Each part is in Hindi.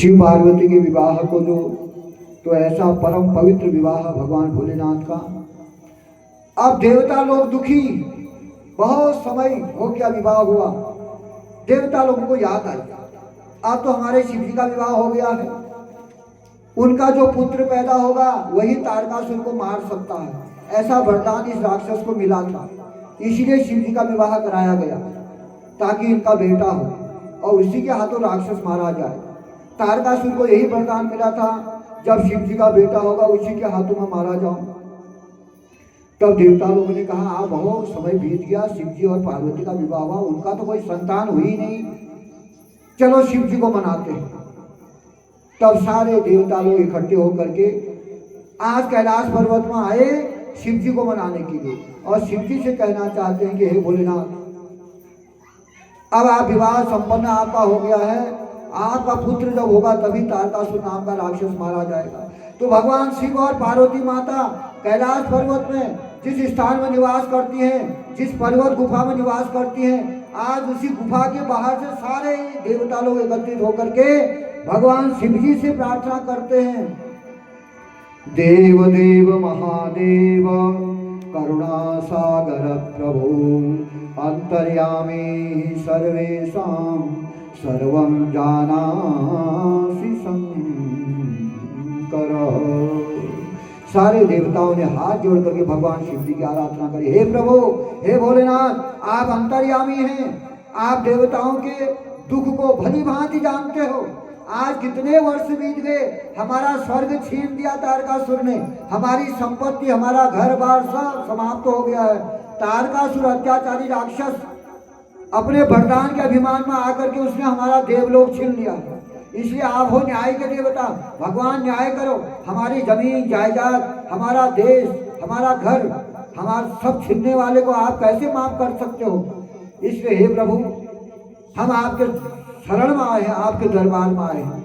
शिव पार्वती के विवाह को जो तो ऐसा परम पवित्र विवाह भगवान भोलेनाथ का। अब देवता लोग दुखी, बहुत समय हो गया विवाह हुआ, देवता लोगों को याद आई अब तो हमारे शिव जी का विवाह हो गया है, उनका जो पुत्र पैदा होगा वही तारकासुर को मार सकता है, ऐसा वरदान इस राक्षस को मिला था। इसीलिए शिव जी का विवाह कराया गया ताकि इनका बेटा हो और उसी के हाथों राक्षस मारा जाए। तारकासुर को यही वरदान मिला था, जब शिव जी का बेटा होगा उसी के हाथों में मारा जाऊं। तब देवता लोगों ने कहा आप बहुत समय बीत गया, शिव जी और पार्वती का विवाह हुआ, उनका तो कोई संतान हुई नहीं, चलो शिव जी को मनाते हैं। तब सारे देवता लोग इकट्ठे होकर के आज कैलाश पर्वत में आए शिव जी को मनाने के लिए, और शिव जी से कहना चाहते हैं कि हे भोलेनाथ, अब आप विवाह संपन्न आपका हो गया है, आपका पुत्र जब होगा तभी तारकासुर नाम का राक्षस मारा जाएगा। तो भगवान शिव और पार्वती माता कैलाश पर्वत में जिस स्थान में निवास करती हैं, जिस पर्वत गुफा में निवास करती हैं, आज उसी गुफा के बाहर से सारे देवता लोग एकत्रित होकर के भगवान शिव जी से प्रार्थना करते हैं। देव देव महादेव करुणा सागर प्रभु अंतर्यामी सर्वेषां सर्वं जानासि शंकर। सारे देवताओं ने हाथ जोड़ करके भगवान शिव जी की आराधना करी। हे प्रभु, हे भोलेनाथ, आप अंतर्यामी हैं, आप देवताओं के दुख को भली भांति जानते हो। आज कितने वर्ष बीत गए, हमारा स्वर्ग छीन दिया तारकासुर ने, हमारी संपत्ति, हमारा घर बार सब समाप्त हो गया है। तारकासुर अत्याचारी राक्षस अपने वरदान के अभिमान में आकर के उसने हमारा देवलोक छीन लिया। इसलिए आप हो न्याय के देवता, भगवान न्याय करो, हमारी जमीन जायदाद, हमारा देश, हमारा घर, हमारा सब छीनने वाले को आप कैसे माफ कर सकते हो। इसलिए हे प्रभु, हम आपके शरण में आए हैं, आपके दरबार में आए हैं,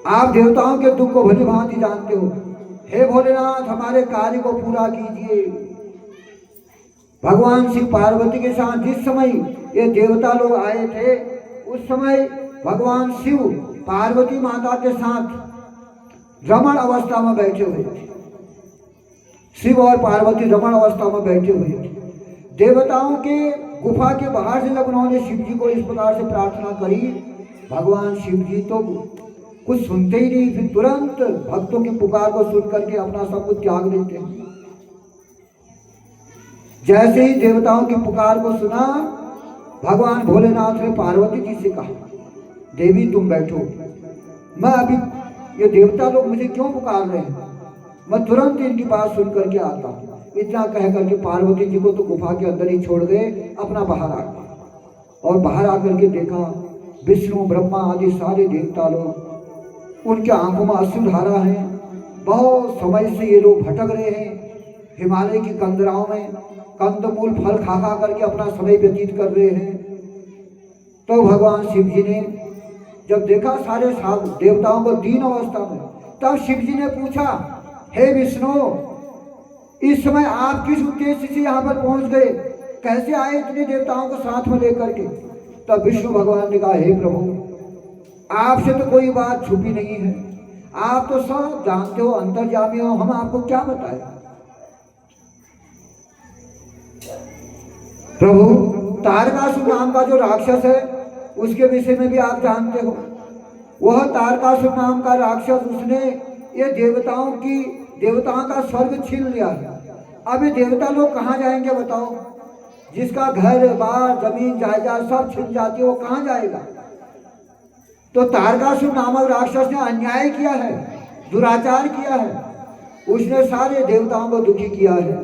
आप देवताओं के दुख को भली भांति जानते हो। हे भोलेनाथ, हमारे कार्य को पूरा कीजिए। भगवान शिव पार्वती के साथ जिस समय ये देवता लोग आए थे, उस समय भगवान शिव पार्वती माता के साथ रमण अवस्था में बैठे हुए थे। शिव और पार्वती रमण अवस्था में बैठे हुए थे। देवताओं के गुफा के बाहर से जब उन्होंने शिव जी को इस प्रकार से प्रार्थना करी, भगवान शिव जी तो कुछ सुनते ही नहीं, फिर तुरंत भक्तों की पुकार को सुन करके अपना सब कुछ त्याग देते हैं। जैसे ही देवताओं की पुकार को सुना, भगवान भोलेनाथ ने पार्वती जी से कहा, देवी तुम बैठो, मैं अभी, ये देवता लोग मुझे क्यों पुकार रहे हैं, मैं तुरंत इनकी बात सुन करके आता हूँ। इतना कह करके पार्वती जी को तो गुफा के अंदर ही छोड़ गए, अपना बाहर आ गए, और बाहर आकर के देखा विष्णु ब्रह्मा आदि सारे देवता लोग, उनके आंखों में अश्रुधारा है। बहुत समय से ये लोग भटक रहे हैं, हिमालय की कंदराओं में कंदमूल फल खा खा करके अपना समय व्यतीत कर रहे हैं। तो भगवान शिव जी ने जब देखा सारे देवताओं को दीन अवस्था में, तब शिव जी ने पूछा, हे विष्णु, इस समय आप किस उद्देश्य से यहाँ पर पहुंच गए, कैसे आए इतने देवताओं को साथ में लेकर के। तब विष्णु भगवान ने कहा, हे प्रभु, आपसे तो कोई बात छुपी नहीं है, आप तो सब जानते हो, अंतर्यामी हो, हम आपको क्या बताएं। प्रभु, तारकासुर नाम का जो राक्षस है उसके विषय में भी आप जानते हो। वह तारकासुर नाम का राक्षस, उसने ये देवताओं का स्वर्ग छीन लिया है। अभी देवता लोग कहाँ जाएंगे बताओ, जिसका घर बार जमीन जायदाद सब छिन जाती है, वो कहाँ जाएगा। तो तारकासुर नामक राक्षस ने अन्याय किया है, दुराचार किया है, उसने सारे देवताओं को दुखी किया है,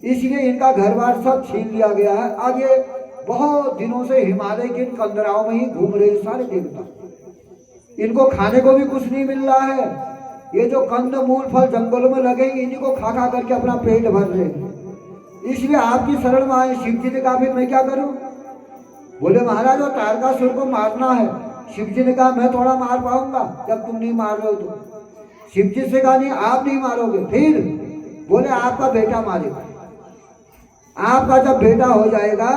इसलिए इनका घर बार सब छीन लिया गया है। अब ये बहुत दिनों से हिमालय के कंदराओं में ही घूम रहे सारे देवता, इनको खाने को भी कुछ नहीं मिल रहा है। ये जो कंद मूल फल जंगलों में लगे, इन्हीं को खा खा करके अपना पेट भर रहे हैं। इसलिए आपकी शरण में आए। शिव जी ने कहा, फिर मैं क्या करूं। बोले महाराज, वो तारकासुर को मारना है। शिव जी ने कहा, मैं थोड़ा मार पाऊंगा जब तुम नहीं मार रहे हो तो। शिव जी से कहा, नहीं आप नहीं मारोगे। फिर बोले आपका बेटा मारेगा, आपका जब बेटा हो जाएगा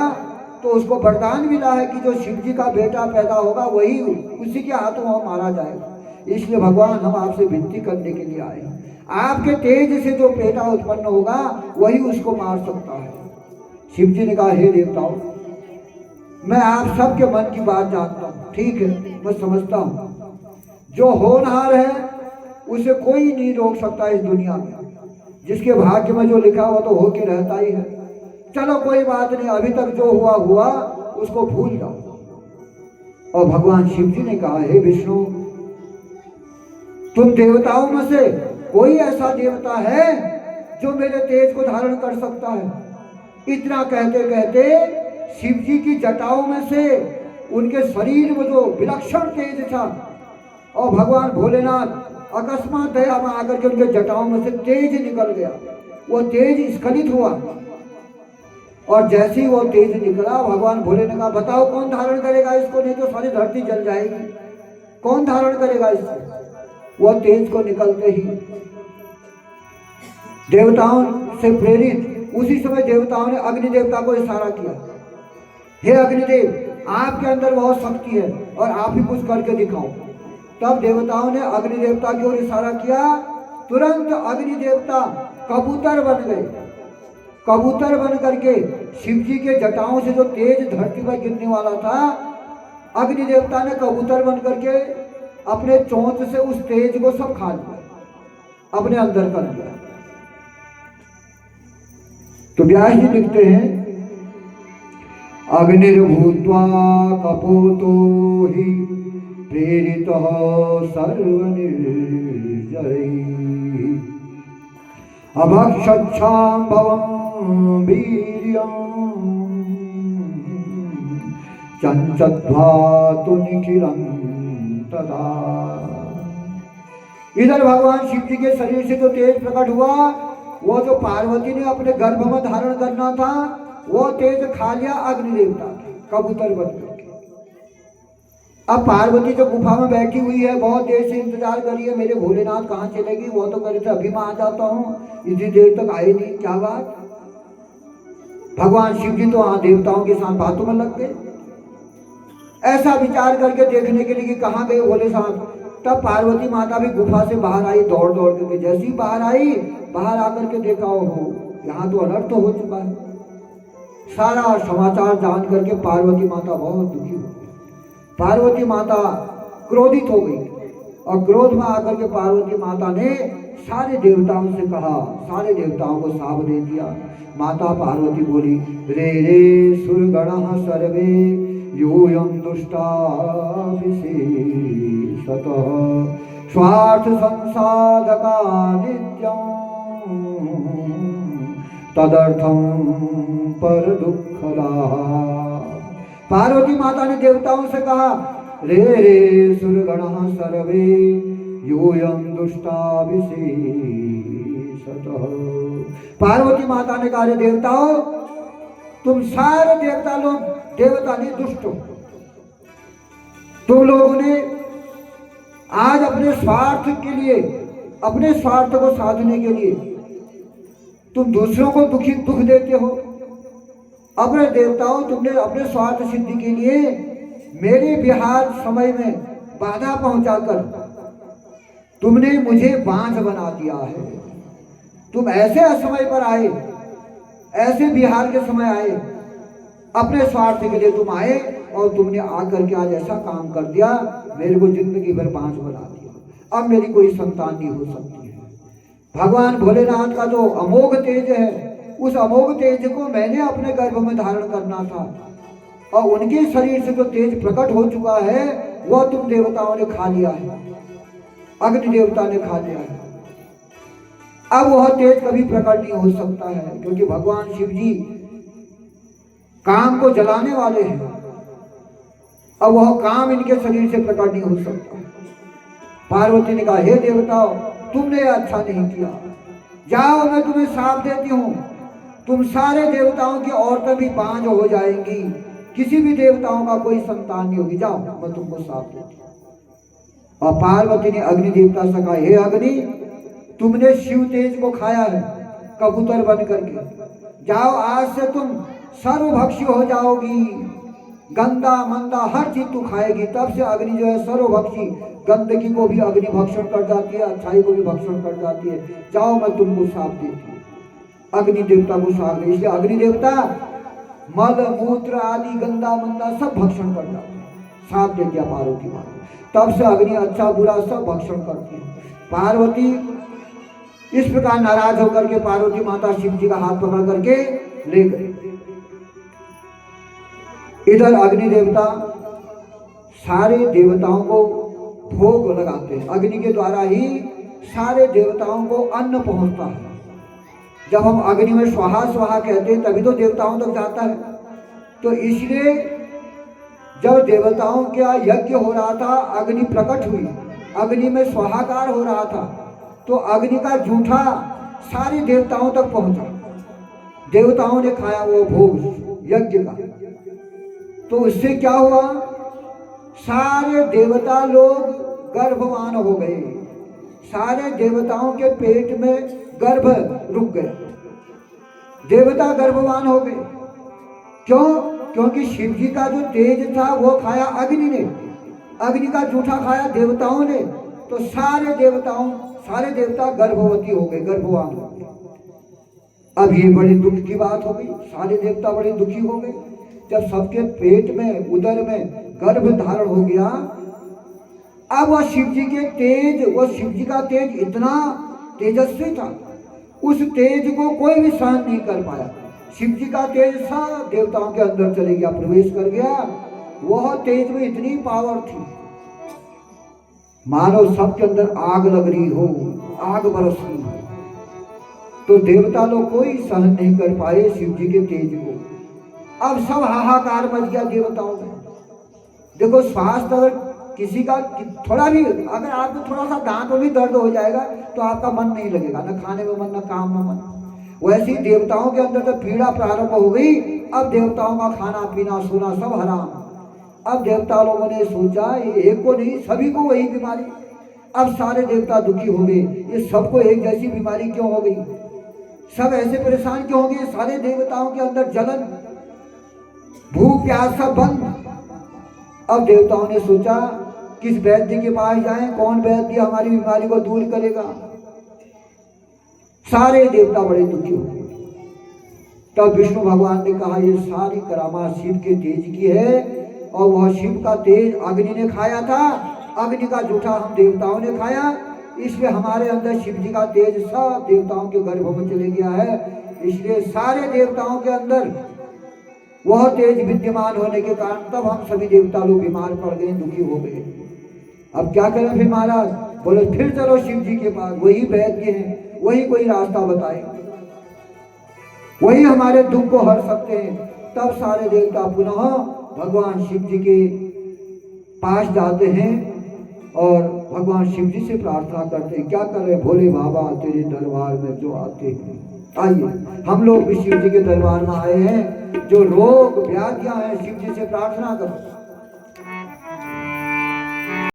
तो तो उसको वरदान मिला है कि जो शिव जी का बेटा पैदा होगा वही उसी के हाथों वो मारा जाएगा। इसलिए भगवान हम आपसे विनती करने के लिए आए, आपके तेज से जो बेटा उत्पन्न होगा वही उसको मार सकता है। शिव जी ने कहा, हे देवताओं, मैं आप सबके मन की बात जानता हूँ, ठीक है, मैं समझता हूँ, जो होनहार है उसे कोई नहीं रोक सकता इस दुनिया में, जिसके भाग्य में जो लिखा हुआ तो होके रहता ही है। चलो कोई बात नहीं, अभी तक जो हुआ हुआ उसको भूल जाओ। और भगवान शिव जी ने कहा, हे विष्णु, तुम देवताओं में से कोई ऐसा देवता है जो मेरे तेज को धारण कर सकता है? इतना कहते कहते शिव जी की जटाओं में से उनके शरीर में जो विलक्षण तेज था और भगवान भोलेनाथ अकस्मात दया में आकर के उनके जटाओं में से तेज निकल गया। वो तेज स्खलित हुआ और जैसे ही वो तेज निकला, भगवान भोले ने कहा, बताओ कौन धारण करेगा इसको, नहीं तो सारी धरती जल जाएगी, कौन धारण करेगा इसको? वो तेज को निकलते ही देवताओं से प्रेरित उसी समय देवताओं ने अग्नि देवता को इशारा किया, हे अग्निदेव, आपके अंदर बहुत शक्ति है और आप ही कुछ करके दिखाओ। तब देवताओं ने अग्नि देवता की ओर इशारा किया, तुरंत अग्नि देवता कबूतर बन गए। कबूतर बन करके शिव जी के जटाओं से जो तेज धरती पर गिरने वाला था, अग्नि देवता ने कबूतर बन करके अपने चोंच से उस तेज को सब खा लिया, अपने अंदर कर लिया। तो व्यास जी लिखते हैं, अग्निर्भूत्वा कपोतो हि प्रेरितः सर्वनिर्जरैः अभक्षच्छाम्भवं वीर्यं चञ्चत्वा तु निखिलं तदा। इधर भगवान शिव जी के शरीर से जो तेज प्रकट हुआ, वो जो पार्वती ने अपने गर्भ में धारण करना था, वो तेज खा लिया अग्नि देवता कबूतर बन करके। अब पार्वती जो गुफा में बैठी हुई है, बहुत देर से इंतजार करी है, मेरे भोलेनाथ कहाँ चलेगी। वो तो करे थे अभी मैं आ जाता हूँ, इतनी देर तक आए नहीं, क्या बात। भगवान शिव जी तो वहां देवताओं के साथ बातों में लग गए। ऐसा विचार करके देखने के लिए कि कहाँ गए भोले साहब। तब पार्वती माता भी गुफा से बाहर आई, दौड़ दौड़ करके। जैसी बाहर आई, बाहर आकर के देखा, हो यहाँ तो अनर्थ हो चुका है। सारा समाचार जान करके पार्वती माता बहुत दुखी हो गई। पार्वती माता क्रोधित हो गई और क्रोध में आकर के पार्वती माता ने सारे देवताओं से कहा, सारे देवताओं को शाप दे दिया। माता पार्वती बोली, रे रे सुरगणः सर्वे यूयं दुष्टाभिषेशतः स्वार्थ संसाधका नित्यं तदर्थं पर दुःखदा। पार्वती माता ने देवताओं से कहा, रे रे सुरगणः सर्वे यूयं दुष्टाभिषेशतः। पार्वती माता ने कहा, देवताओं, तुम सारे देवता लोग, देवता नहीं दुष्ट हो। तुम लोगों ने आज अपने स्वार्थ के लिए, अपने स्वार्थ को साधने के लिए तुम दूसरों को दुख देते हो। अपने देवताओं, तुमने अपने स्वार्थ सिद्धि के लिए मेरे विहार समय में बाधा पहुंचाकर तुमने मुझे बांझ बना दिया है। तुम ऐसे असमय पर आए, ऐसे विहार के समय आए, अपने स्वार्थ के लिए तुम आए और तुमने आकर के आज ऐसा काम कर दिया, मेरे को जिंदगी भर बांझ बना दिया। अब मेरी कोई संतान नहीं हो सकती है। भगवान भोलेनाथ का जो अमोघ तेज है, उस अमोघ तेज को मैंने अपने गर्भ में धारण करना था और उनके शरीर से जो तेज प्रकट हो चुका है वह तुम देवताओं ने खा लिया है, अग्नि देवता ने खा लिया है। अब वह तेज कभी प्रकट नहीं हो सकता है, क्योंकि भगवान शिव जी काम को जलाने वाले हैं। अब वह काम इनके शरीर से प्रकट नहीं हो सकता। पार्वती ने कहा, हे देवताओं, तुमने अच्छा नहीं किया, जाओ मैं तुम्हें श्राप देती हूँ, तुम सारे देवताओं की औरतें भी बांझ हो जाएंगी, किसी भी देवताओं का कोई संतान नहीं होगी, जाओ मैं तुमको श्राप देती हूँ। और पार्वती ने अग्नि देवता से कहा, हे अग्नि, तुमने शिव तेज को खाया है कबूतर बन करके, जाओ आज से तुम सर्वभक्षी हो जाओगी, गंदा मंदा हर चीज तू खाएगी। तब से अग्नि जो है सर्वभक्षी, गंदगी को भी अग्नि भक्षण कर जाती है, अच्छाई को भी भक्षण कर जाती है। जाओ मैं तुमको साफ देती हूँ। अग्नि देवता को साफ दे, इसलिए अग्नि देवता मल मूत्र आदि गंदा मंदा सब भक्षण कर जाते हैं, साफ दे दिया पार्वती माँ। तब से अग्नि अच्छा बुरा सब भक्षण करती है। पार्वती इस प्रकार नाराज होकर के पार्वती माता शिव जी का हाथ पकड़ करके ले गए। इधर अग्नि देवता सारे देवताओं को भोग लगाते हैं। अग्नि के द्वारा ही सारे देवताओं को अन्न पहुंचता है। जब हम अग्नि में स्वाहा स्वाहा कहते हैं तभी तो देवताओं तक जाता है। तो इसलिए जब देवताओं का यज्ञ हो रहा था, अग्नि प्रकट हुई, अग्नि में स्वाहाकार हो रहा था, तो अग्नि का जूठा सारे देवताओं तक पहुंचा। देवताओं ने खाया वो भोग यज्ञ का। तो उससे क्या हुआ, सारे देवता लोग गर्भवान हो गए। सारे देवताओं के पेट में गर्भ रुक गया, देवता गर्भवान हो गए। क्यों? क्योंकि शिव जी का जो तेज था वो खाया अग्नि ने, अग्नि का जूठा खाया देवताओं ने। तो सारे देवता गर्भवती हो गए, गर्भवान हो गए। अब ये बड़े दुख की बात हो गई, सारे देवता बड़े दुखी हो गए। जब सबके पेट में उदर में गर्भ धारण हो गया, अब वह शिव जी के तेज, वो शिव जी का तेज इतना तेजस्वी था, उस तेज को कोई भी सहन नहीं कर पाया। शिव जी का तेज सब देवताओं के अंदर चले गया, प्रवेश कर गया। वह तेज में इतनी पावर थी, मानो सबके अंदर आग लग रही हो, आग बरस रही हो। तो देवता लोग कोई सहन नहीं कर पाए शिव जी के तेज को। अब सब हाहाकार मच गया देवताओं में। देखो, स्वास्थ्य अगर किसी का थोड़ा भी, अगर आपको थोड़ा सा दांत में भी दर्द हो जाएगा तो आपका मन नहीं लगेगा, न खाने में मन, न काम में मन। वैसे ही देवताओं के अंदर तो पीड़ा प्रारंभ हो गई। अब देवताओं का खाना पीना सोना सब हराम। अब देवता लोगों ने सोचा ये एक को नहीं, सभी को वही बीमारी। अब सारे देवता दुखी हो गए, ये सबको एक जैसी बीमारी क्यों हो गई, सब ऐसे परेशान क्यों हो गए। सारे देवताओं के अंदर जलन, भूख प्यास सब बंद। अब देवताओं ने सोचा किस वैद्य के पास जाएं, कौन वैद्य हमारी बीमारी को दूर करेगा। सारे देवता बड़े दुखी हो गए। तब विष्णु भगवान ने कहा ये सारी करामात शिव के तेज की है, और वह शिव का तेज अग्नि ने खाया था, अग्नि का जूठा हम देवताओं ने खाया, इसलिए हमारे अंदर शिव जी का तेज सब देवताओं के गर्भ में चले गया है। इसलिए सारे देवताओं के अंदर वह तेज विद्यमान होने के कारण तब हम सभी देवता लोग बीमार पड़ गए, दुखी हो गए। अब क्या करें फिर महाराज? बोले फिर चलो शिव जी के पास, वही वैद्य हैं, वही कोई रास्ता बताए, वही हमारे दुख को हर सकते हैं। तब सारे देवता पुनः भगवान शिव जी के पास जाते हैं और भगवान शिव जी से प्रार्थना करते हैं। क्या कर रहे? भोले बाबा तेरे दरबार में जो आते हैं, आइए हम लोग भी शिव जी के दरबार में आए हैं। जो रोग व्याधियां हैं शिव जी से प्रार्थना करो।